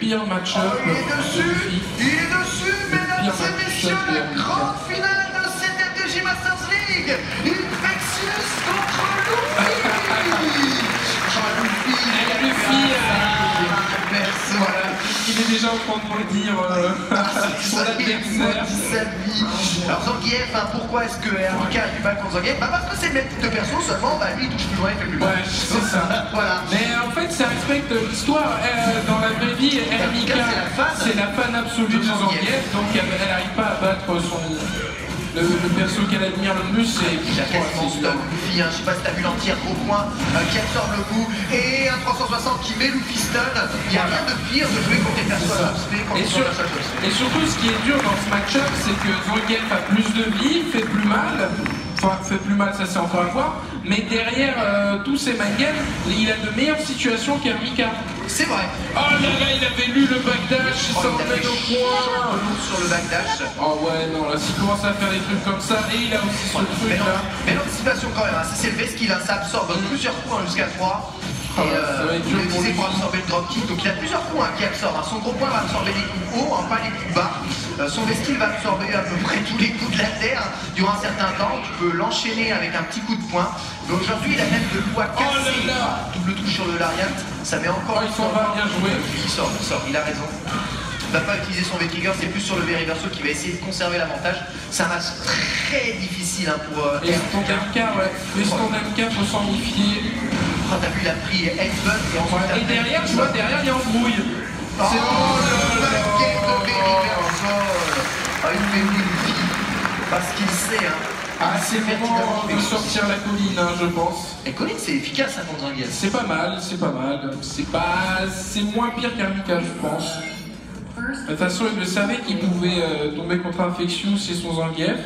pire match-up. Il est dessus, mesdames et messieurs, la grande finale de cette FDJ Masters League. Infectious contre Luffy. Luffy, voilà, il est déjà en train de me dire son adversaire. Alors Zangief, pourquoi est-ce que RMK a du mal contre Zangief? Parce que c'est le même type de perso, seulement lui il touche plus loin, il fait plus mal. Ouais, c'est ça. Voilà. Mais en fait, ça respecte l'histoire. Dans la vraie vie, RMK, c'est la fan absolue de Zangief, donc elle n'arrive pas à battre le perso qu'elle admire le plus. C'est il a quasiment stun Luffy, je sais pas si t'as vu l'entière au point qui absorbe le coup et un 360 qui met Luffy stun. Il n'y a rien de pire de jouer contre des persos à et surtout, ce qui est dur dans ce match-up, c'est que Zangief a plus de vie, fait plus mal. Enfin, fait plus mal, ça c'est encore à voir. Mais derrière tous ces mangas, il a de meilleures situations qu'RMK. C'est vrai. Oh là là, il avait lu le backdash, il s'en met au point. Sur le backdash. Oh ouais, non, là, s'il commence à faire des trucs comme ça, et il a aussi ce truc là. Mais l'anticipation quand même, c'est le skill, ça absorbe plusieurs points jusqu'à 3. Et il est utilisé pour absorber le dropkick, donc il a plusieurs points qui absorbent. Son gros point va absorber les coups hauts, pas les coups bas. Son vestil va absorber à peu près tous les coups de la terre durant un certain temps. Tu peux l'enchaîner avec un petit coup de poing. Mais aujourd'hui, il a même le poids cassé. Double touche sur le lariat, ça met encore. Il s'en va bien jouer. Il sort, il a raison. Il ne va pas utiliser son V-Trigger, c'est plus sur le V-Reverso qui va essayer de conserver l'avantage. C'est un match très difficile pour et ton MK, ouais. Mais ton MK, faut s'en méfier. Oh, t'as vu, il a pris Headbutt et ensuite. Et derrière, tu vois, derrière, il y a embrouille. Oh là là, de V-Reverso. Il fait Luffy parce qu'il sait, c'est le moment de sortir la colline, je pense. Et colline, c'est efficace contre Zangief. C'est pas mal, c'est pas mal. C'est moins pire qu'RMK, je pense. De toute façon, il savait qu'il pouvait tomber contre Infectious et son Zangief.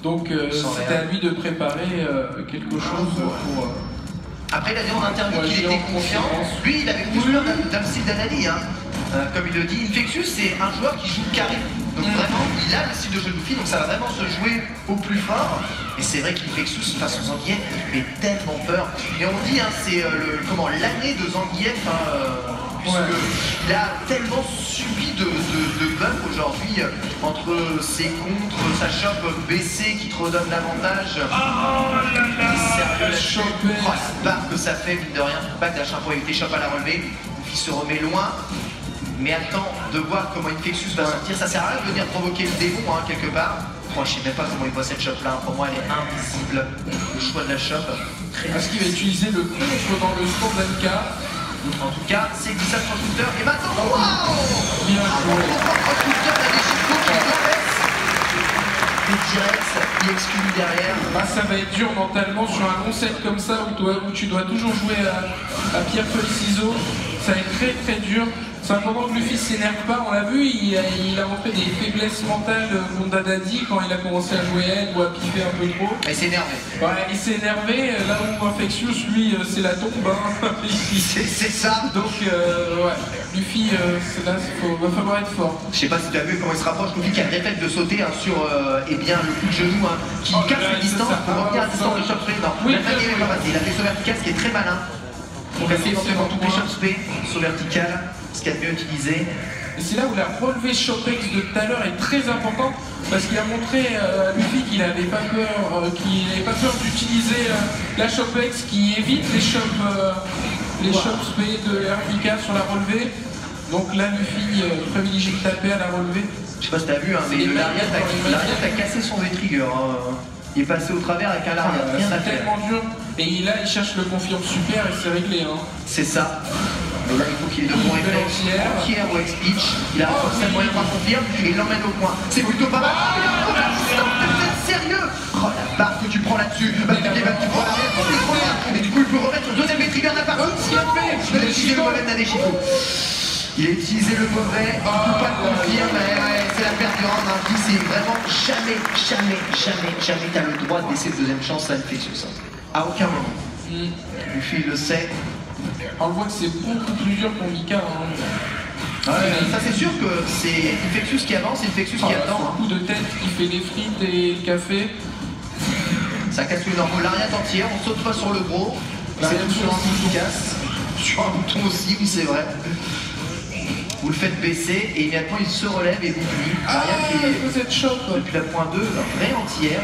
Donc c'était à lui de préparer quelque chose pour... Après, il a dit en interview qu'il était confiant. Lui, il avait plus peur d'un style d'Anali. Comme il le dit, Infectious, c'est un joueur qui joue carré. Donc vraiment, il a le style de jeu de Luffy, donc ça va vraiment se jouer au plus fort. Et c'est vrai qu'Infectious, face au Zangief, il fait tellement peur. Et on dit, c'est l'année de Zangief, puisqu'il a tellement subi de bugs aujourd'hui entre ses contres, sa chope baissée qui te redonne l'avantage. La barre que ça fait, mine de rien, backdash pour éviter chope à la relevée. Luffy se remet loin. Mais attends de voir comment Infectious va sortir. Ça sert à rien de venir provoquer le démon quelque part. Moi, je sais même pas comment il voit cette chope là. Pour moi, elle est invisible. Le choix de la chope. Est-ce qu'il va utiliser le contre dans le score d'MK? En tout cas, c'est glissade sur Twitter. Et maintenant, waouh! Bien joué. Twitter, il a des chiffres qui est et direct, il exclut derrière. Ça va être dur mentalement sur un long set comme ça où tu dois toujours jouer à pierre feuille ciseaux. Ça va être très très dur. C'est pendant que Luffy s'énerve pas, on l'a vu, il a montré des faiblesses mentales contre Daddy quand il a commencé à jouer aide ou à piffer un peu trop. Il s'est énervé. Ouais, il s'est énervé, là où Infectious, lui, c'est la tombe. C'est ça. Donc, ouais, Luffy, là, va falloir être fort. Je sais pas si tu as vu comment il se rapproche, Luffy qui a le réflexe de sauter sur le coup de genou qui casse la distance pour revenir à distance de shot spray. Non, oui, la game est pas passée. Il a fait saut vertical, ce qui est très malin. Donc, assez dans toutes les shot spray, saut vertical. Ce qu'il y a de mieux utilisé. Et c'est là où la relevée Shopex de tout à l'heure est très importante parce qu'il a montré à Luffy qu'il n'avait pas peur, d'utiliser la Shopex qui évite les chops spé de RMK sur la relevée. Donc là Luffy privilégie de taper à la relevée. Je sais pas si t'as vu, mais le Lariat a cassé son V-Trigger. Il est passé au travers avec un Lariat. C'est tellement dur. Et là il cherche le confirme super et c'est réglé. C'est ça. Mais là, il faut qu'il ait de bons réflexes. Entière ou ex-pitch. Il a renforcé le moyen de confirme et il l'emmène au point. C'est plutôt pas mal. Vous êtes sérieux? Oh la barre que tu prends là-dessus. Tu prends l'arrière. Et du coup, il peut remettre son deuxième V-Trigger d'appareil. Ce qu'il a fait. Il a utilisé le mauvais Nadeshiko. Il a utilisé le mauvais. Il ne peut pas le confirme. C'est la perte du round. C'est vraiment jamais t'as le droit de laisser une deuxième chance à Infectious. À aucun moment. Luffy le sait. On voit que c'est beaucoup plus dur pour Mika. Ça c'est sûr que c'est Infectious qui avance, Infectious qui attend. Un coup de tête qui fait des frites et le café. Ça casse une norme. L'ariat entière, on saute pas sur le gros. C'est toujours efficace. Sur un bouton aussi, oui c'est vrai. vous le faites baisser et immédiatement il se relève et vous plie. Ah, vous êtes choc. Depuis la point 2, vraie entière.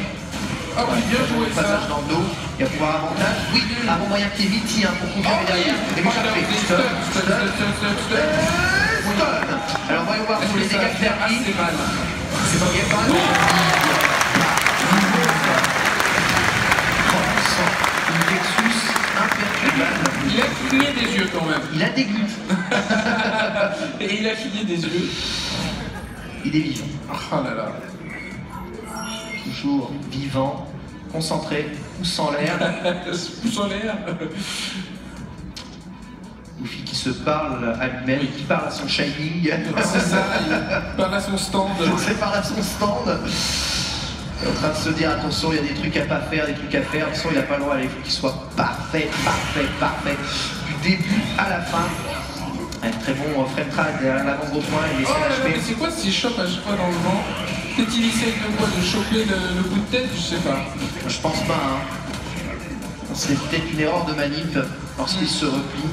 Ah oui, bien joué ça. Passage dans le dos, il va pouvoir avantage. Oui, avant moyen qu'il y ait Viti pour confirmer derrière. Et moi j'arrive. Stun. Alors voyons voir sur les dégâts qu'il a pris. C'est mal. C'est pas bien mal. Une Vexus imperturbable. Il a cligné des yeux quand même. Il a des gouttes. Et il a cligné des yeux. Il est vivant. Oh là là. Toujours vivant, concentré, pouce en l'air. Pouce en l'air. Luffy qui se parle à lui-même, qui parle à son Shining. C'est ça, il parle à son stand. Il parle à son stand. Il est en train de se dire attention, il y a des trucs à pas faire, des trucs à faire. Attention, il n'a pas le droit, il faut qu'il soit parfait. Du début à la fin. Un très bon frame trade derrière l'avant gros point, il est Oh là là, mais c'est quoi s'il chope à chaque fois dans le vent? Peut-être il essaye de quoi? De choper le bout de tête? Je sais pas. Je pense pas, hein. C'est peut-être une erreur de manip lorsqu'il se replie.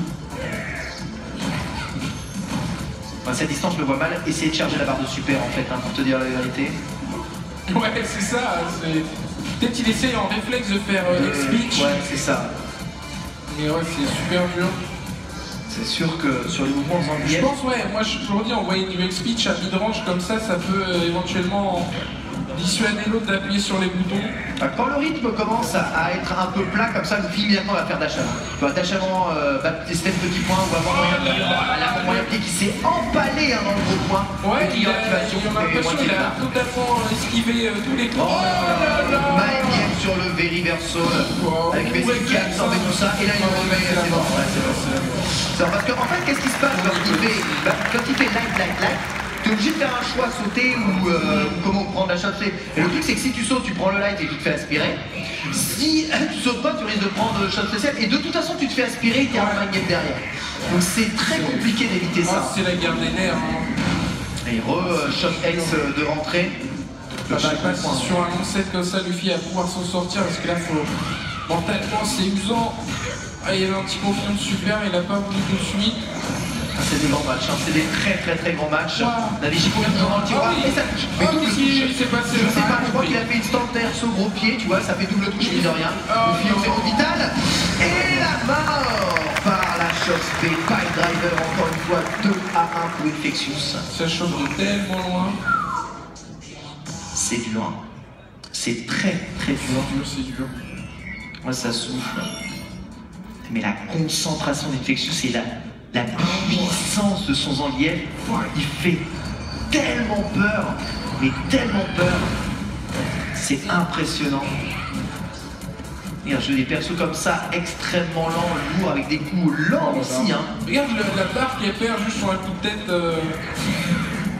À cette distance, je le vois mal essayer de charger la barre de super en fait, hein, pour te dire la vérité. Ouais, c'est ça. Peut-être il essaye en réflexe de faire X-Speech. Ouais, c'est ça. Mais ouais, c'est super dur. C'est sûr que sur les mouvements Je anglais. pense, ouais, moi je leur dis envoyer du X-Speech à mid-range comme ça peut éventuellement dissuader l'autre d'appuyer sur les boutons. Quand le rythme commence à être un peu plat comme ça, le film immédiatement va faire dash avant. Tu vois, dash avant, tester le petit point ou avant moyen pied qui s'est empalé dans le gros point. Ouais, il a l'impression qu'il a totalement esquivé tous les coups. Oh là là, Maëmienne sur le very verso avec Messi qui a absorbé tout ça et là il remet, c'est bon. C'est bon parce qu'en fait, qu'est-ce qui se passe quand il fait light, t'es obligé de faire un choix, sauter ou comment prendre la chaussée. Et le truc c'est que si tu sautes, tu prends le light et tu te fais aspirer. Si tu sautes pas, tu risques de prendre le shot spécial et de toute façon tu te fais aspirer et t'es en mindgame derrière. Donc c'est très compliqué d'éviter ça. C'est la guerre des nerfs. Et shot X de rentrée. Je sais pas si sur un long set comme ça, Luffy va pouvoir s'en sortir parce que là, mentalement c'est usant. Ah, il y avait un petit confiance super, il a pas voulu tout de suite. C'est des grands matchs, c'est des très grands matchs. Navigico est toujours dans le tiroir et ça touche. Mais double touche. Je sais pas, je crois qu'il a fait une stand terre sur gros pied, tu vois, ça fait double touche, mine de rien. Luffy au zéro vital. Et la mort par la choc P. Pile Driver, encore une fois, 2-1 pour Infectious. Ça chauffe de tellement loin. C'est dur. C'est très dur. C'est dur. Moi, ça souffle. Mais la concentration d'Infectious et la puissance de son Zangief, il fait tellement peur, mais tellement peur. C'est impressionnant. Et un jeu des persos comme ça, extrêmement lent, lourd, avec des coups lents aussi. Hein. Regarde la barre qui perd juste sur un coup de tête.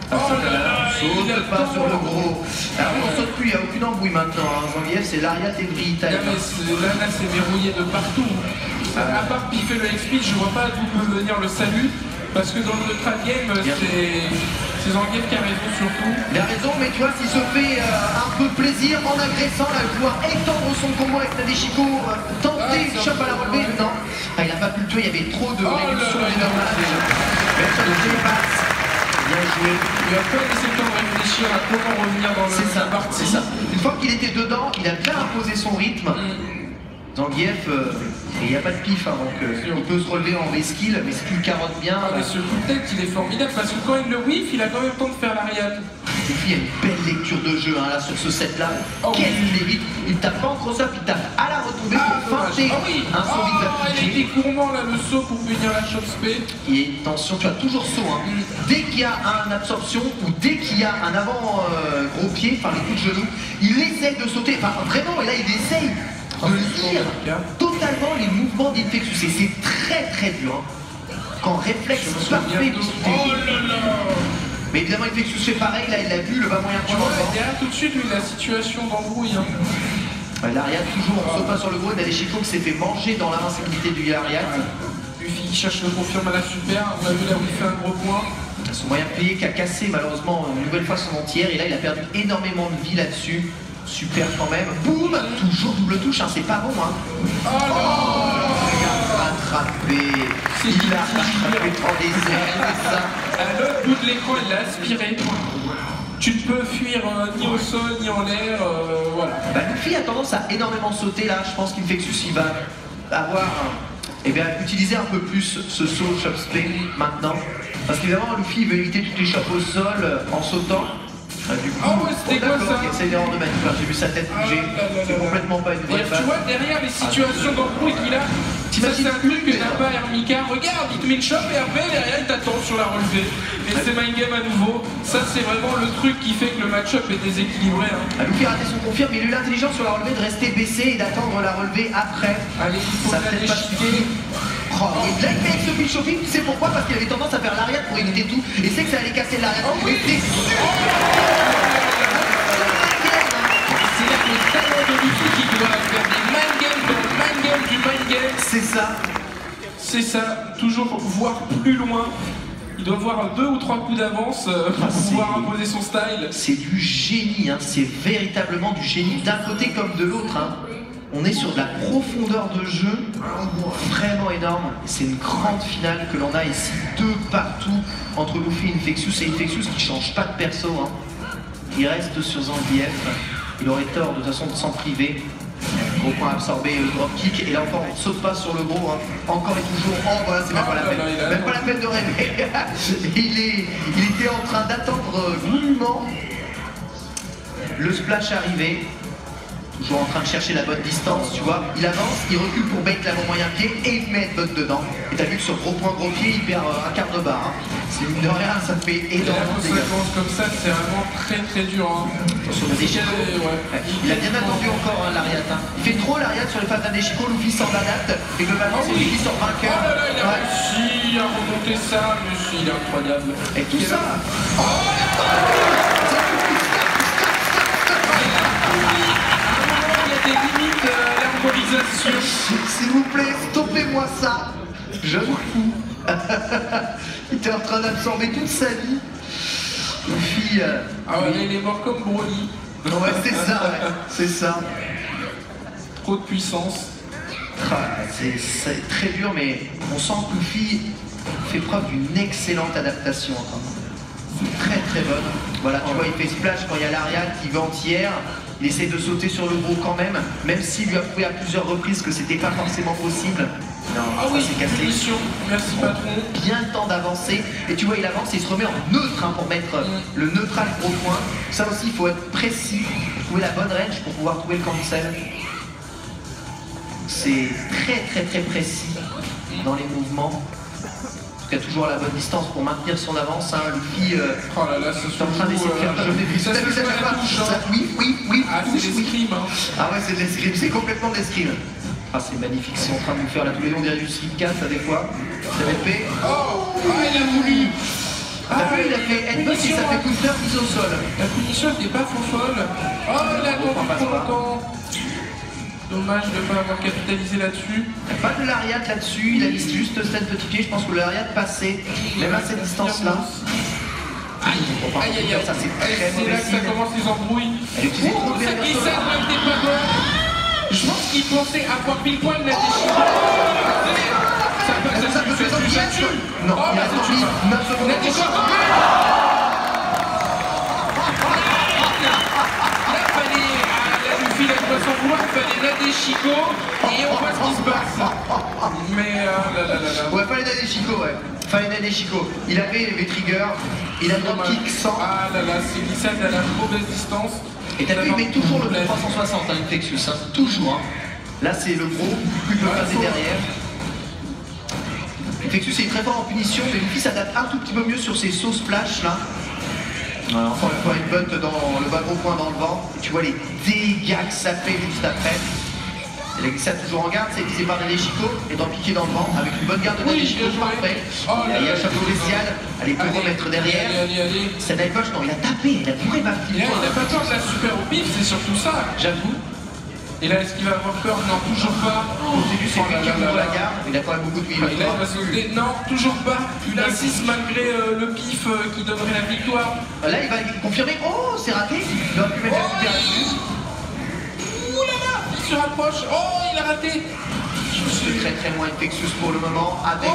Saute pas sur le gros. Alors on saute plus, il n'y a aucune embrouille maintenant. Hein. Zangief, c'est l'Ariat et Vrita. Là, c'est verrouillé de partout. À part piffer le X-Speed, je vois pas d'où peut venir le salut. Parce que dans le trad game, c'est Zangief qui a raison surtout. Il a raison, mais tu vois, s'il se fait un peu plaisir en agressant, là, pouvoir étendre son combo avec Nadeshiko, tenter une chope à la relevée, non. Ah, il a pas pu le tuer, il y avait trop de réduction des dommages. Personne ne dépasse. Bien joué. Il a pas laissé le temps de réfléchir à comment revenir dans la partie. C'est ça. Une fois qu'il était dedans, il a bien imposé son rythme. Zangief, il n'y a pas de pif, hein, donc il peut se relever en V-skill, mais si tu le carottes bien. Mais ce coup de tête, il est formidable parce que quand il le whiff, il a quand même le temps de faire l'ariat. Il y a une belle lecture de jeu hein, là, sur ce set-là. Qu'est-ce qu'il évite? Il tape pas en cross-up, il tape à la retombée pour feinter un saut vite il a été gourmand là, le saut pour punir la choc spé. Et attention, tu as toujours saut. Hein. Dès qu'il y a une absorption ou dès qu'il y a un avant gros pied, enfin les coups de genou, il essaye de sauter. Enfin vraiment, et là il essaye de lire totalement les mouvements d'Infectious. Et c'est très dur. Hein. Quand réflexe parfait. Mais évidemment, Infectious fait pareil, là il l'a vu, le bas moyen tu vois. Derrière tout de suite, lui, la situation d'embrouille. Hein. L'Ariat toujours, on saute pas sur le gros, Nadeshiko qui s'est fait manger dans l'invincibilité du Ariat. Luffy qui cherche le confirme à la super, on a vu là où il fait un gros point. Son moyen de plier qui a cassé malheureusement une nouvelle fois son entière et là il a perdu énormément de vie là-dessus. Super quand même. Boum, toujours double touche, hein, c'est pas bon. Hein. rattrapé. Il l'a rattrapé en désert, c'est ça. À l'autre bout de l'écran, il l'a aspiré. Tu ne peux fuir ni au sol, ni en l'air, voilà. Bah, Luffy a tendance à énormément sauter là. Je pense qu'Infectus il va avoir utiliser un peu plus ce saut chop spin maintenant. Parce qu'évidemment Luffy veut éviter toutes les chopes au sol en sautant. Du coup, oh ouais, c'était quoi ça? C'est une erreur de manip, j'ai vu sa tête bouger. C'est complètement pas une vraie balle. Tu vois, derrière les situations d'embrouille qu'il a, ça c'est un truc que n'a pas Hermika. Regarde, il te met une chope et après derrière il t'attend sur la relevée. Et c'est mind game à nouveau. Ça c'est vraiment le truc qui fait que le match-up est déséquilibré. Hein. Luffy a raté son confirme, mais il a eu l'intelligence sur la relevée de rester baissé et d'attendre la relevée après. Allez, il faut la déchiquer. Oh, et là il fait ce pitch shopping, tu sais pourquoi? Parce qu'il avait tendance à faire l'arrière pour éviter tout. Et c'est que ça allait casser l'arrière. Oh oui. C'est là le talent de Luffy qui doit faire des mind games dans le mind game du mind game. C'est ça. C'est ça, toujours voir plus loin. Il doit avoir 2 ou 3 coups d'avance pour pouvoir imposer son style. C'est du génie, hein. C'est véritablement du génie d'un côté comme de l'autre. Hein. On est sur de la profondeur de jeu vraiment énorme. C'est une grande finale que l'on a ici, 2 partout entre Luffy et Infectious. Et Infectious qui change pas de perso. Hein. Il reste sur Zangief. Il aurait tort de toute façon de s'en priver. Gros point absorbé, le dropkick. Et là encore, on ne saute pas sur le gros. Hein. Encore et toujours. Oh voilà, c'est même pas la peine. Même pas la peine de rêver. il était en train d'attendre goulûment le splash arrivé. Toujours en train de chercher la bonne distance, tu vois. Il avance, il recule pour bait l'avant moyen pied et il met headbutt dedans. Et t'as vu que sur gros point gros pied, il perd un quart de barre. Hein. C'est mine de rien, ça fait énormément de dégâts. Comme ça, c'est vraiment très dur. Hein. Sur le Deshiko, il a bien attendu encore hein, l'Ariat. Hein. Il fait trop l'Ariat sur les phases d'un Deshiko, Luffy s'en adapte. Et globalement, c'est Luffy sort vainqueur. Oh là là, il a réussi à remonter ça, mais il est incroyable. Et tout ça. Des limites à l'improvisation. S'il vous plaît, stoppez-moi ça. Jeune fou. Il était en train d'absorber toute sa vie. Luffy. Ah ouais, il est mort comme Broly. Ouais, c'est ça, ouais. C'est ça. Trop de puissance. C'est très dur, mais on sent que Luffy fait preuve d'une excellente adaptation encore. Très bonne. Voilà, tu vois, il fait splash quand il y a l'Ariat qui va entière. Il essaie de sauter sur le gros quand même s'il lui a prouvé à plusieurs reprises que c'était pas forcément possible. Non, ah oui, c'est cassé. Merci patron. Bien le temps d'avancer. Et tu vois, il avance et il se remet en neutre hein, pour mettre le neutral gros point. Ça aussi, il faut être précis, trouver la bonne range pour pouvoir trouver le cancel. C'est très précis dans les mouvements. Il a toujours la bonne distance pour maintenir son avance. Hein. Luffy oh là là, c'est en train d'essayer de faire jeu des ça, oui. Ah, c'est l'escrime. Hein. Ah ouais, c'est de l'escrime, c'est complètement de l'escrime. Ah, c'est magnifique, c'est en train de nous faire la tous les on dirait du slipcast à des fois. C'est l'épée. Oh, il a voulu. Il a fait headbutt et ça fait counter mise au sol. La punition n'était pas faux folle. Oh, il a attendu trop longtemps. Dommage de ne pas avoir capitalisé là-dessus. Pas de l'Ariat là-dessus, il a mis juste stade petit pied. Je pense que l'Ariat passait, même à cette distance-là. Aïe, ça c'est très c'est là que ça commence les embrouilles. Elle utilise trop de ça glissade même des pas bon. Je pense qu'il pensait avoir pile poil la déchirure. Ça peut faire du là-dessus. Non, il a attendu 9 secondes. La déchirure. Il a pas sans vouloir, il fallait la Deshiko et on voit ce qui se passe. Mais ouais, fallait la Deshiko, ouais. Fallait la Deshiko. Il avait les triggers, il a le kick 100. Ah là là, c'est glissade à la mauvaise distance. Et t'as vu, il met toujours le 360 hein, Infectious, hein. Toujours. Hein. Là, c'est le gros, plus il peut passer derrière. Infectious est très fort en punition, mais Luffy s'adapte un tout petit peu mieux sur ses sauts splash là. Voilà, encore une fois, une butt dans le bas gros point dans le vent. Et tu vois les dégâts que ça fait juste après. Et la glissade toujours en garde, c'est visé par Nadeshiko, étant piqué dans le vent, avec une bonne garde de Nadeshiko, parfait. Il y a un chapeau spécial, allez, pour remettre derrière. Allez. C'est Nightwatch, non, il a tapé, il a bourré ma petite. Il a pas peur de la super au pif, c'est surtout ça, j'avoue. Et là, est-ce qu'il va avoir peur? Non, toujours pas. Au début, c'est lui qui ouvre la garde, il a quand même beaucoup de vie. Non, toujours pas. Il insiste malgré le pif qui donnerait la victoire. Là, il va confirmer. Oh, c'est raté. Il aurait pu mettre la super là-dessus. Ouh là là, il se rapproche. Oh, il a raté. se très très loin Infectious pour le moment avec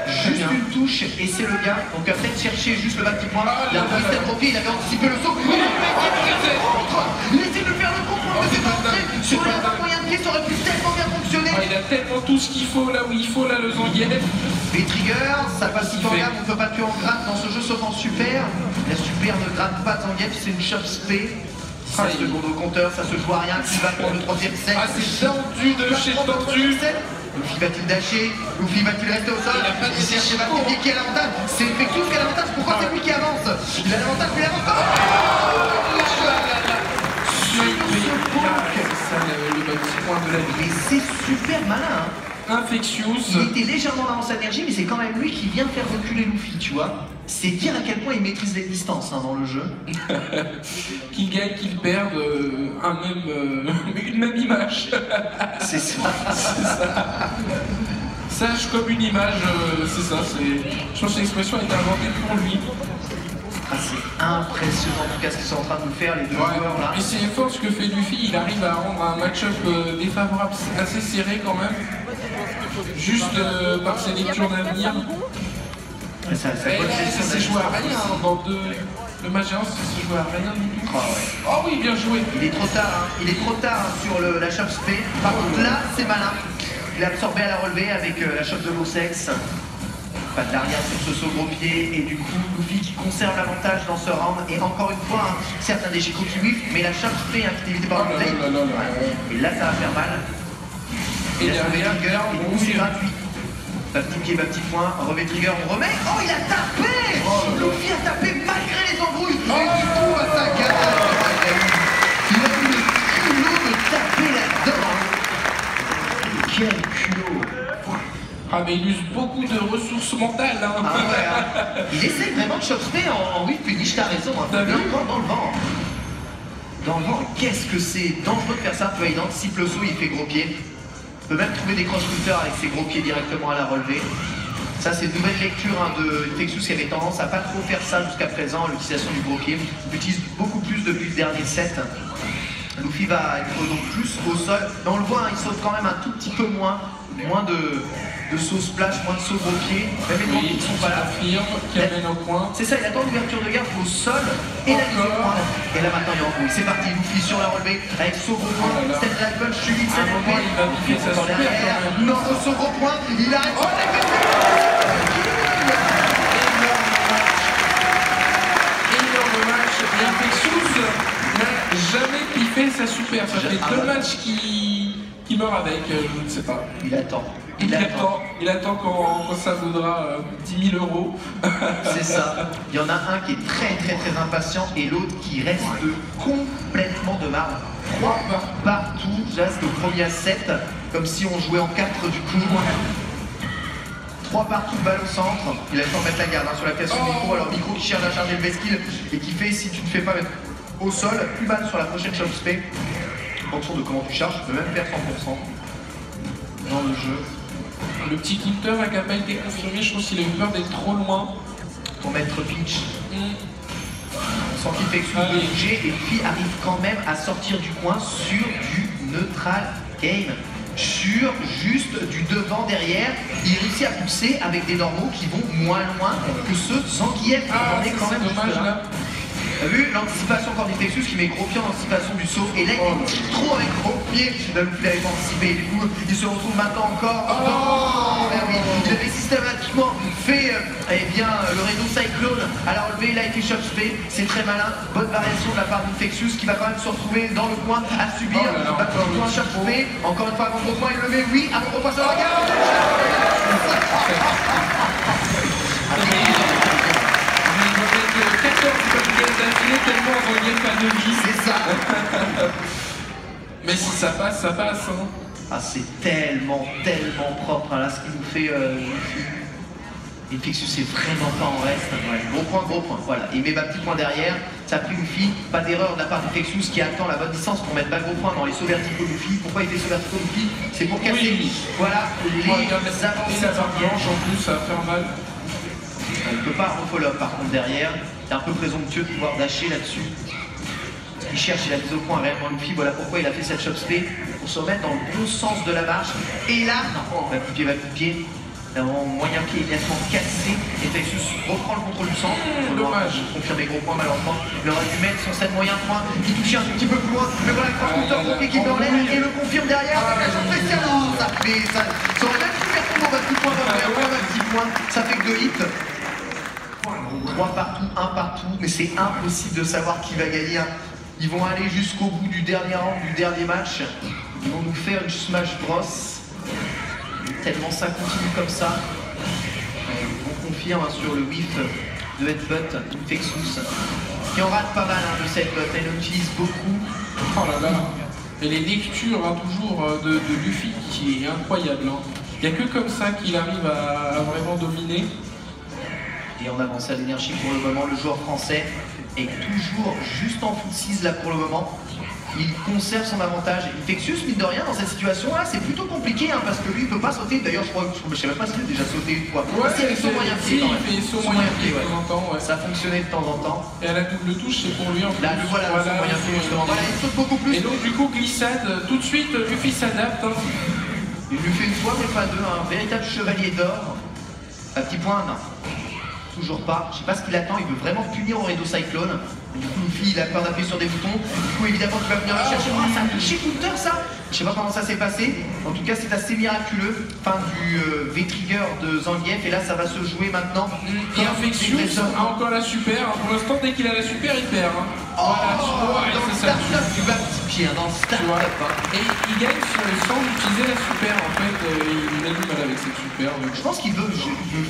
juste une touche et c'est le gars. Donc après de chercher juste le bas petit point, il a un système profil, il avait anticipé le saut. Il essaie de faire le contre, mais c'est pas entré. Sur la moyen de pied, ça aurait pu tellement bien fonctionner. Il a tellement tout ce qu'il faut là où il faut là le Zangief. Les triggers, ça passe tout en gamme, on peut pas tuer en grade dans ce jeu sauf en super. La super ne grade pas Zangief, c'est une chop spé. 5 secondes au compteur, ça se joue à rien, qui va prendre le troisième set. Ah c'est tendu de chez tendu. Luffy va-t-il dasher? Luffy va-t-il rester au sol? Il cherche qui a l'avantage. C'est Infectious qui a l'avantage, pourquoi c'est lui qui avance? Il a l'avantage, puis il avance pas. Mais c'est super malin hein. Infectious. Il était légèrement dans sa énergie, mais c'est quand même lui qui vient faire reculer Luffy, tu vois. C'est dire à quel point il maîtrise les distances hein, dans le jeu. Qu'il gagne, qu'il perde, une même image. C'est ça. Sage comme une image, c'est ça. Je pense que l'expression a été inventée pour lui. Ah, c'est impressionnant en tout cas ce qu'ils sont en train de nous faire les deux joueurs là. Et c'est fort ce que fait Luffy, il arrive à rendre un match-up défavorable assez serré quand même. Juste par ses lectures d'avenir. Ça s'est joué à rien hein, dans le match 1, ça s'est joué à rien du tout. Ah ouais. Oh oui, bien joué. Il est trop tard, hein. Il est trop tard hein, sur la chop spé. Par contre là, c'est malin. Il a absorbé à la relevée avec la chop de Vortex. Pas d'arrière sur ce saut gros pied et du coup Luffy qui conserve l'avantage dans ce round et encore une fois hein, certes un déchiqueau qui whiff mais la chop spé hein, qui est évité par le play. Et là ça va faire mal. Et derrière, du coup c'est gratuit. Bas petit pied, bas petit point, remet trigger, on remet. Oh il a tapé. Luffy a tapé malgré les embrouilles. Et du coup à sa garde. Il a eu le culot de taper là-dedans. Quel culot. Ah mais il use beaucoup de ressources mentales hein. Ah ouais, hein. Il essaie vraiment de chopper en whip punish, t'as raison. Hein. Dans le vent. Dans le vent, qu'est-ce que c'est dangereux de faire ça. Tu vois, il anticipe le saut, il fait gros pied. Il peut même trouver des cross-shooters avec ses gros pieds directement à la relevée. Ça, c'est une nouvelle lecture hein, de Infectious qui avait tendance à pas trop faire ça jusqu'à présent, l'utilisation du gros pied. Il l'utilise beaucoup plus depuis le dernier set. Luffy va être donc plus au sol. Dans le voit, hein, il saute quand même un tout petit peu moins de saut splash, moins de saut gros pied. Même les qui ne sont pas là. Qui amène au point. C'est ça, il attend l'ouverture de garde au sol et la mise au point. Et là maintenant il est en couille. C'est parti, Luffy sur la relevée avec saut gros point. Step drive punch, suivi de sa moment, il va piquer sa super. Non, au saut gros point, il arrête. Énorme match. Et Infectious n'a jamais piffé sa super. Ça fait 2 matchs qui meurt avec, je ne sais pas. Il attend. Il attend quand ça vaudra 10 000 €. C'est ça. Il y en a un qui est très impatient et l'autre qui reste complètement de marbre. 3 partout, reste au premier à 7, comme si on jouait en 4 du coup. 3 partout, balle au centre. Il a le temps de mettre la garde hein, sur la pièce du micro. Alors micro qui cherche à charger le V-skill et qui fait, si tu ne fais pas mettre au sol, plus balle sur la prochaine chop spé. En fonction de comment tu charges, tu peux même faire 100% dans le jeu. Le petit counter n'a pas été confirmé, je pense qu'il a eu peur d'être trop loin. Pour mettre pitch. Sans qu'il fait que bouger et puis arrive quand même à sortir du coin sur du neutral game. Sur juste du devant derrière, il réussit à pousser avec des normaux qui vont moins loin que ceux de Zangief. On est quand même dommage là. T'as vu l'anticipation encore d'Infectious qui met gros pied en anticipation du saut et là il tire trop avec gros pied. Là Luffy l'avait pas anticipé, du coup il se retrouve maintenant encore dans... Il avait systématiquement fait le Reno Cyclone à la relevée, là il fait chop spé, c'est très malin, bonne variation de la part d'Infectious qui va quand même se retrouver dans le coin à subir un chop spé, encore une fois avant gros point il le met, oui, avant gros point sur la garde. Tellement Zangief a de vie. C'est ça. Mais si ça passe, ça passe. Hein. Ah c'est tellement propre hein, là ce qu'il nous fait Infectious c'est vraiment pas en reste. Ouais. Gros point, voilà. Il met bas petit point derrière, ça a pris Luffy, pas d'erreur de la part d'Infectious qui attend la bonne distance pour mettre bas gros point dans les sauts verticaux Luffy. Pourquoi il fait sauts verticaux Luffy? C'est pour casser. Voilà, les avancées de blanche en plus, ça va faire mal. Il ne peut pas follow-up par contre derrière. C'est un peu présomptueux de pouvoir dasher là-dessus. Ce qu'il cherche, il a mise au point réellement Luffy. Voilà pourquoi il a fait cette chop spé pour se remettre dans le bon sens de la marche. Et là, non, va couper, va couper. Moyen pied immédiatement cassé. Et Infectious reprend le contrôle du centre. Dommage. Confirmé gros point malheureusement. Il aurait dû mettre son 7 moyen point. Il touche un petit peu plus loin. Mais voilà, Cross-Counter gros pied qui peut en l'air et le confirme derrière. La chance spéciale. Non, ça fait ça. Ça aurait même pu faire tomber un petit point. Un petit point. Ça fait que 2 hits. 3 partout, 1 partout. Mais c'est impossible de savoir qui va gagner. Ils vont aller jusqu'au bout du dernier round, du dernier match. Ils vont nous faire une Smash Bros. Tellement ça continue comme ça. On confirme sur le whiff de Headbutt, Infectious, qui en rate pas mal de cette headbutt. Elle l'utilise beaucoup. Oh là là. Et les lectures toujours de Luffy qui est incroyable. Il n'y a que comme ça qu'il arrive à vraiment dominer. Et on avance à l'énergie pour le moment. Le joueur français est toujours juste en full 6 là pour le moment. Il conserve son avantage. Infectious, mine de rien, dans cette situation-là, c'est plutôt compliqué parce que lui, il peut pas sauter. D'ailleurs, je sais même pas s'il a déjà sauté une fois. Ouais, c'est son moyen pied. Il fait son moyen pied de temps en temps. Ouais. Ça fonctionnait de temps en temps. Et à la double touche, c'est pour lui en plus. Là, voilà, son moyen pied, justement. Voilà, il saute beaucoup plus. Et donc, du coup, glissade, tout de suite, Luffy s'adapte. Il lui fait une fois, mais pas deux. Un véritable chevalier d'or. Un petit point, non. Toujours pas. Je sais pas ce qu'il attend. Il veut vraiment punir Oredo Cyclone. Du coup, Luffy, il a peur d'appuyer sur des boutons. Du coup, évidemment, tu vas venir le chercher. Oh, ça a touché Counter, ça. Je sais pas comment ça s'est passé. En tout cas, c'est assez miraculeux. Fin du V-Trigger de Zangief. Et là, ça va se jouer maintenant. Et Infectious a encore la super. Pour l'instant, dès qu'il a la super, il perd. Oh, dans le start-up, tu vas petit pied. Dans le start-up. Et il gagne sans utiliser la super. En fait, il a du mal avec cette super. Je pense qu'il veut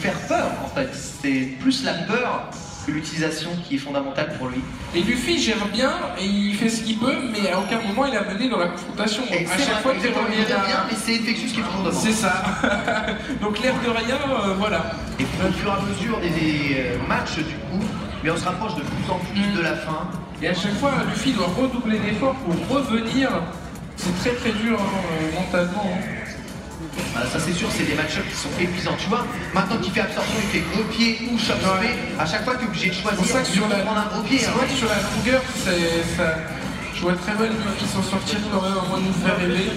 faire peur, en fait. C'est plus la peur que l'utilisation qui est fondamentale pour lui. Et Luffy gère bien et il fait ce qu'il peut, mais à aucun moment il a mené dans la confrontation. Et à chaque fois qu'il revient bien, mais c'est Infectious qui est toujours devant. C'est ça. Donc l'air de rien, voilà. Et au fur et à mesure des matchs du coup, mais on se rapproche de plus en plus de la fin. Et à chaque fois, Luffy doit redoubler d'efforts pour revenir. C'est très très dur mentalement. Voilà, ça c'est sûr, c'est des match-ups qui sont épuisants. Tu vois, maintenant qu'il fait absorption, il fait gros pied ou chop spé. À chaque fois, tu es obligé de choisir. C'est pour ça que sur prendre un gros pied. C'est vrai que sur la longueur, ça. Je vois très mal Luffy s'en sortir quand même, à moins de nous faire rêver.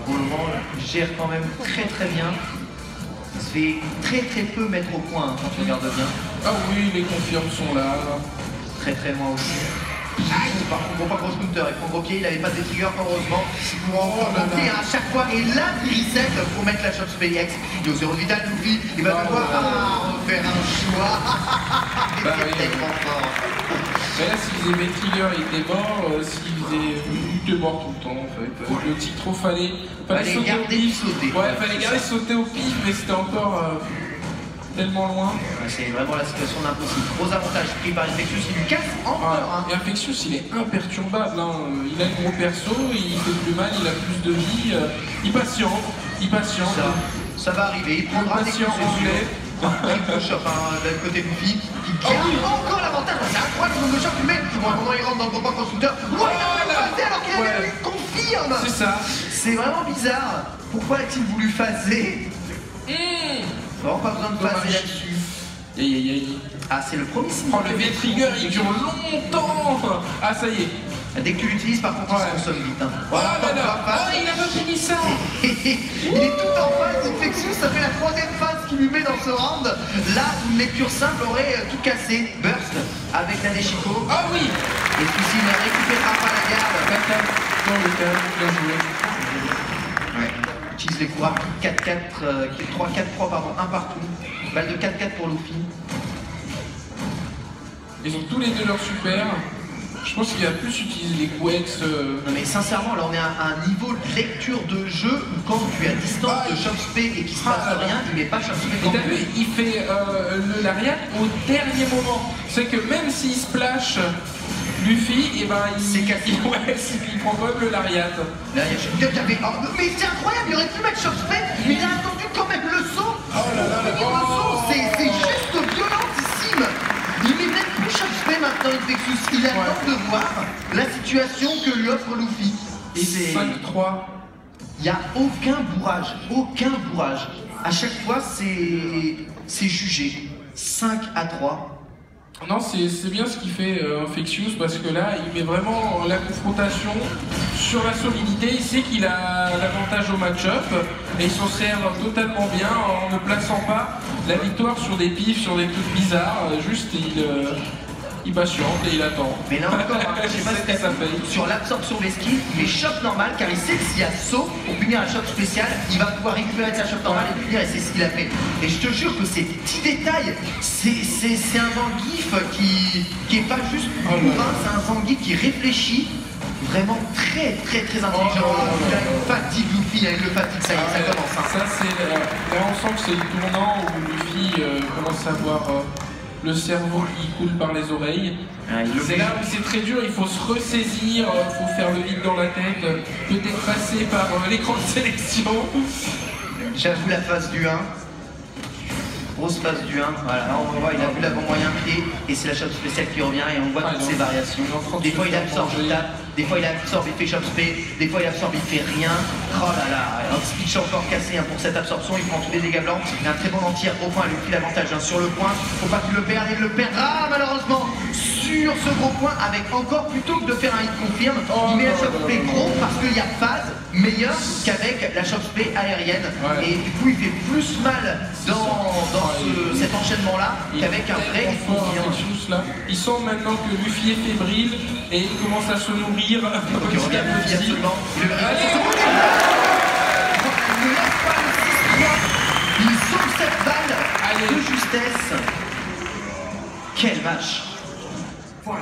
Pour le moment, il gère quand même très très bien. Il se fait très très peu mettre au point quand tu regardes bien. Ah oui, les confirmes sont là. Très très loin aussi. Par contre, pas Cross-Counter, il prend gros pied, il n'avait pas de trigger heureusement. Pour en prendre pied à chaque fois. Et là, il reset pour mettre la chop spé. De 0 vital, Luffy, il va devoir refaire un choix. C'est tellement fort. Mais là, s'il faisait mes triggers, il était mort. S'il faisait. Il était mort tout le temps en fait. Avec le petit trop, fallait sauter au pif. Ouais, fallait garder sauter au pif, mais c'était encore. Tellement loin. C'est vraiment la situation d'impossible. Gros avantage pris par Infectious, il lui casse encore. Et Infectious, il est imperturbable. Il a le gros perso, il fait plus mal, il a plus de vie. Il patiente. Ça va arriver. Il prendra des coups anglais. Triple shot d'un côté de Luffy qui gagne encore l'avantage. C'est incroyable le shot qu'il met. À un moment, il rentre dans le gros Cross-Counter. Ouais, il a passé alors qu'il avait lui confirme. C'est ça. C'est vraiment bizarre. Pourquoi a-t-il voulu phaser? Vraiment pas besoin de phaser là-dessus. Ah, c'est le premier signe. Oh, le V-Trigger, il dure longtemps. Ah, ça y est. Dès que tu l'utilises, par contre, il se consomme vite. Voilà, il a pas fini ça. Il est tout en phase. Infectious, ça fait la troisième phase qu'il lui met dans ce round. Là, une lecture simple aurait tout cassé. Burst avec la Deshiko. Ah oui. Et celui-ci ne récupérera pas la garde. Dans le cas, bien joué. Ouais. Utilise les coups rapides 4-4, 3-4-3, pardon, un partout. Balle de 4-4 pour Luffy. Ils ont tous les deux leur super. Je pense qu'il va plus utiliser les coups ex. Non mais sincèrement, là on est à un niveau de lecture de jeu où quand tu es à distance de chop spé et qu'il se passe rien, il met pas chop spé. Et t'as vu, il fait le lariat au dernier moment. C'est que même s'il splash Luffy, et ben il cassé. Ouais, il prend quand même le lariat. Là, il y a... mais c'est incroyable, il aurait pu mettre chop spé, mais il a attendu quand même le saut. Le saut, c'est juste violentissime. Il met même plus chop spé maintenant, Infectious. Il attend de voir la situation que lui offre Luffy. Et c'est 5-3. Il n'y a aucun bourrage, aucun bourrage. À chaque fois, c'est jugé. 5-3. Non, c'est bien ce qu'il fait Infectious parce que là, il met vraiment la confrontation sur la solidité. Il sait qu'il a l'avantage au match-up et il s'en sert totalement bien en ne plaçant pas la victoire sur des pifs, sur des trucs bizarres. Juste, il patiente et il attend. Mais là encore, hein, je sais pas ce que ça fait. Sur l'absorption Vesky, il met choc normal car il sait que s'il y a saut pour punir un choc spécial, il va pouvoir récupérer sa choc normale et punir et c'est ce qu'il a fait. Et je te jure que ces petits détails, c'est un Zangief qui est pas juste bourrin, c'est un Zangief qui réfléchit. Vraiment très intelligent. Il a une fatigue Luffy, il le fatigue, ça y est, ça commence. Hein. Ça c'est là on sent que c'est le tournant où Luffy commence à avoir le cerveau qui coule par les oreilles. C'est là où c'est très dur, il faut se ressaisir, il faut faire le vide dans la tête, peut-être passer par l'écran de sélection. J'avoue la phase du 1. Grosse phase du 1, voilà, là on voit, il a vu l'avant-moyen pied et c'est la choc spéciale qui revient et on voit toutes ces variations. Des fois il absorbe, il tape, des fois il absorbe, il fait choc spé, des fois il absorbe, il fait rien. Oh là là, un speech encore cassé hein, pour cette absorption, il prend tous les dégâts blancs. Il a un très bon entier au point, il lui fait l'avantage hein, sur le point. Faut pas qu'il le perde, il le perdra malheureusement sur ce gros point avec encore plutôt que de faire un hit confirme, il met la choc spé gros parce qu'il y a phase meilleure qu'avec la choc spé aérienne. Et du coup il fait plus mal dans cet enchaînement-là qu'avec un vrai là. Il sent maintenant que Luffy est fébrile et il commence à se nourrir. Donc il regarde Luffy absolument. Il sauve cette balle de justesse. Quel match!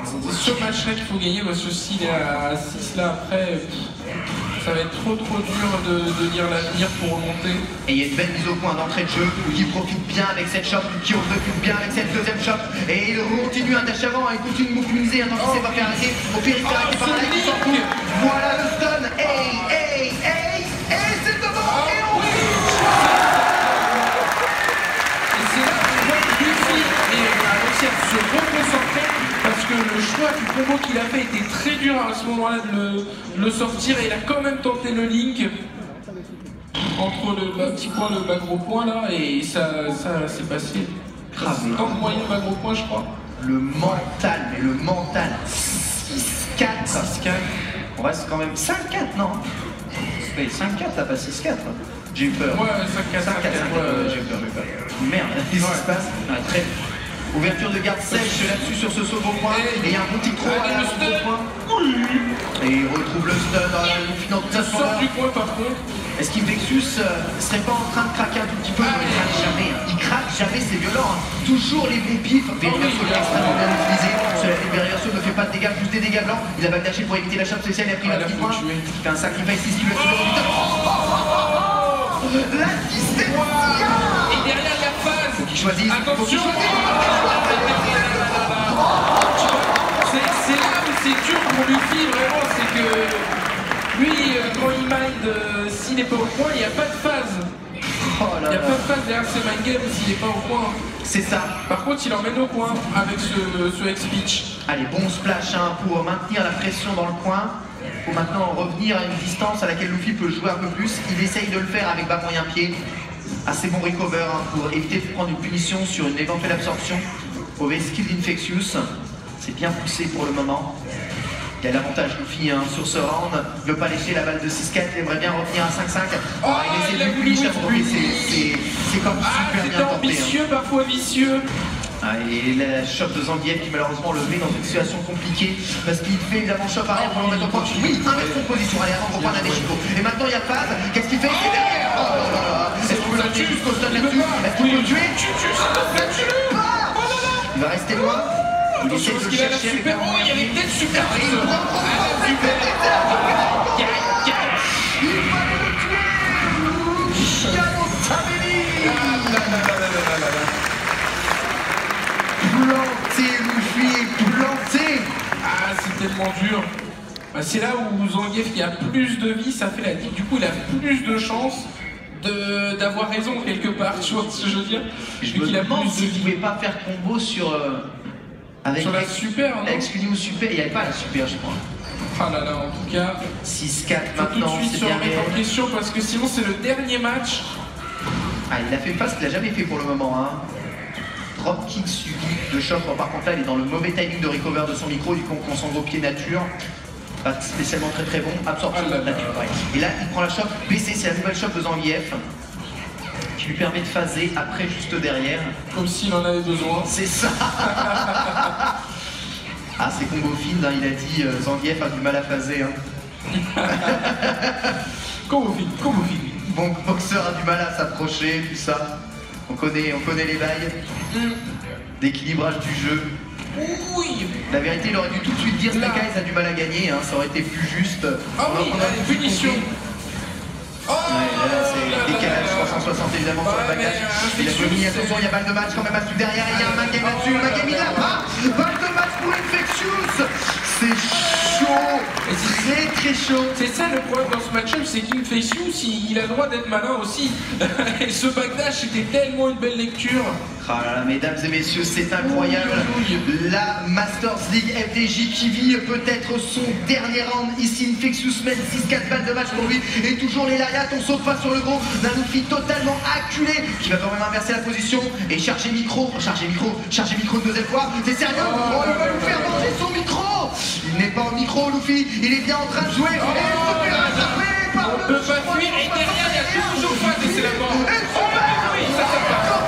C'est ce match-là qu'il faut gagner parce que s'il est à 6 là après, ça va être trop dur de lire l'avenir pour remonter. Et il y a une belle mise au point d'entrée de jeu qui profite bien avec cette chope, qui profite bien avec cette deuxième chope. Et il continue un dash avant, il continue de mobiliser, tant qu'il ne s'est pas fait arrêter. Au pire, il s'est arrêté par là, il s'en fout. Voilà le stun. Et c'est devant. Et on Et c'est là qu'on voit que Luffy a réussi à se reconcentrer. Parce que le choix du combo qu'il a fait était très dur à ce moment-là de le sortir et il a quand même tenté le link entre le petit point et le bas gros point là et ça s'est passé. Tant de moyen bas gros point je crois. Le mental, mais le mental 6-4. 6-4. On reste quand même 5-4 non? 5-4 là pas 6-4. J'ai eu peur. Ouais 5-4. J'ai eu peur. Merde, qu'est-ce qui se passe? Très ouverture de garde sèche là-dessus sur ce second point. Et il y a un petit trou à la second point. Et il retrouve le stun dans Luffy dans toute sa sort du point par contre. Est-ce qu'Invexus serait pas en train de craquer un tout petit peu? Il craque jamais. Il craque jamais, c'est violent. Hein. Toujours les bons pifs. Vérification extrêmement bien utilisé. Cela fait Vérification ne fait pas de dégâts, plus des dégâts blancs. Il a backdashé pour éviter la chope spéciale. Il a pris le petit point. Il fait un sacrifice ici. La dystéria. Et derrière il y a phase. Faut qu'il choisisse. Attention. C'est là où c'est dur pour Luffy vraiment, c'est que lui quand il mind s'il n'est pas au point, il n'y a pas de phase. Il n'y a pas de phase derrière ses mind games s'il n'est pas au point. C'est ça. Par contre il emmène au point avec ce X-Pitch. Allez, bon splash hein, pour maintenir la pression dans le coin. Il faut maintenant revenir à une distance à laquelle Luffy peut jouer un peu plus. Il essaye de le faire avec bas moyen pied. Assez bon recover hein, pour éviter de prendre une punition sur une éventuelle absorption. Mauvais skill d'Infectious. C'est bien poussé pour le moment. Il y a l'avantage Luffy hein, sur ce round. Il ne veut pas lécher la balle de 6-4. Il aimerait bien revenir à 5-5. Oh, il essaie de lui punir. C'est comme super bien tenté. Ambitieux, hein. Parfois vicieux. Et la chope de Zangief qui malheureusement le met dans une situation compliquée parce qu'il fait évidemment chope arrière pour le mettre au point. Oui, inversion de position. Allez, avant point d'un Chico. Et maintenant il y a phase. Qu'est-ce qu'il fait? C'est derrière. Oh là là. Est-ce qu'il peut l'amener jusqu'au stun là-dessus? Est-ce qu'il peut le tuer? Il va rester loin. Il essaie de le chercher avec un moyen. Il y avait peut-être super. Il fallait le tuer. Planté, Luffy est planté. Ah, c'est tellement dur. C'est là où Zangief qui a plus de vie, ça fait la diff. Du coup, il a plus de chances d'avoir raison quelque part. Tu vois ce que je veux dire? Je me demande s'il ne pouvait pas faire combo sur avec la super, non? Avec Scudi ou super, il n'y avait pas la super, je crois. Ah là là, en tout cas. 6-4 maintenant. Tout de suite se remettre en question parce que sinon c'est le dernier match. Ah, il a fait une phase qu'il n'a jamais fait pour le moment. Hein. dropkick suivi de choc. Par contre là il est dans le mauvais timing de recover de son micro, du coup on concentre au pied nature. Pas spécialement très bon, absorption de nature. Et là il prend la choc BC, c'est la nouvelle choc de Zangief qui lui permet de phaser après juste derrière. Comme s'il en avait besoin. C'est ça. Ah c'est combo field, hein, il a dit Zangief a du mal à phaser. Hein. Combo field. Bon, Boxer a du mal à s'approcher, tout ça. On connaît les bails d'équilibrage du jeu. Oui. La vérité, il aurait dû tout de suite dire Snake Eyes a du mal à gagner, hein, ça aurait été plus juste. Ah oui, il a des punitions. Oh, ouais, là, c'est décalage 360 évidemment sur le bagage. Il a vomi, attention, il y a balle de match quand même à dessus derrière, il y a un man game là-dessus, le man game il l'a pas. Balle de match pour Infectious. C'est chaud, très chaud. C'est ça le problème dans ce match-up, c'est qu'Infectious, il a le droit d'être malin aussi. Et ce backdash, c'était tellement une belle lecture. Ah là là, mesdames et messieurs, c'est incroyable. La Masters League FDJ qui vit peut-être son dernier round ici. Infectious mène 6-4 balles de match pour lui. Et toujours les lariats, on saute pas sur le gros d'un Luffy totalement acculé qui va quand même inverser la position et charger micro une deuxième fois. C'est sérieux? Oh, il va lui faire manger son micro. Il n'est pas en micro, Luffy. Il est bien en train de jouer. Et il se fait rattraper par on peut pas fuir. Et derrière, il y a toujours phase et c'est la mort. Oui, ça part.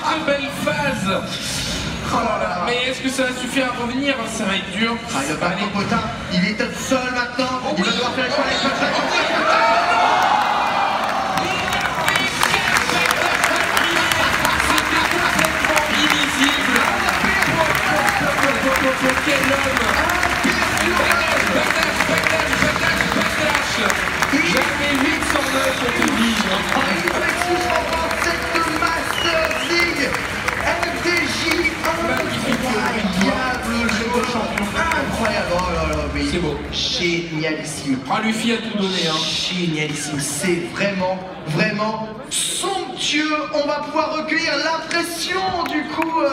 Très belle phase. Oh là là. Mais est-ce que ça va suffire à revenir? Ça va être dur. Ah, il va pas de potin. Il est seul maintenant. Il va devoir faire le choix avec le sac. C'était complètement illisible. Quel homme! Badass. Jamais 809 on te dit. Infectious remporte cette Masters League FDJ. Incroyable jeu de champion. Incroyable. Oh là là, mais c'est beau. Génialissime. Ah, Luffy a tout donné. Hein. Génialissime. C'est vraiment somptueux. On va pouvoir recueillir l'impression du coup.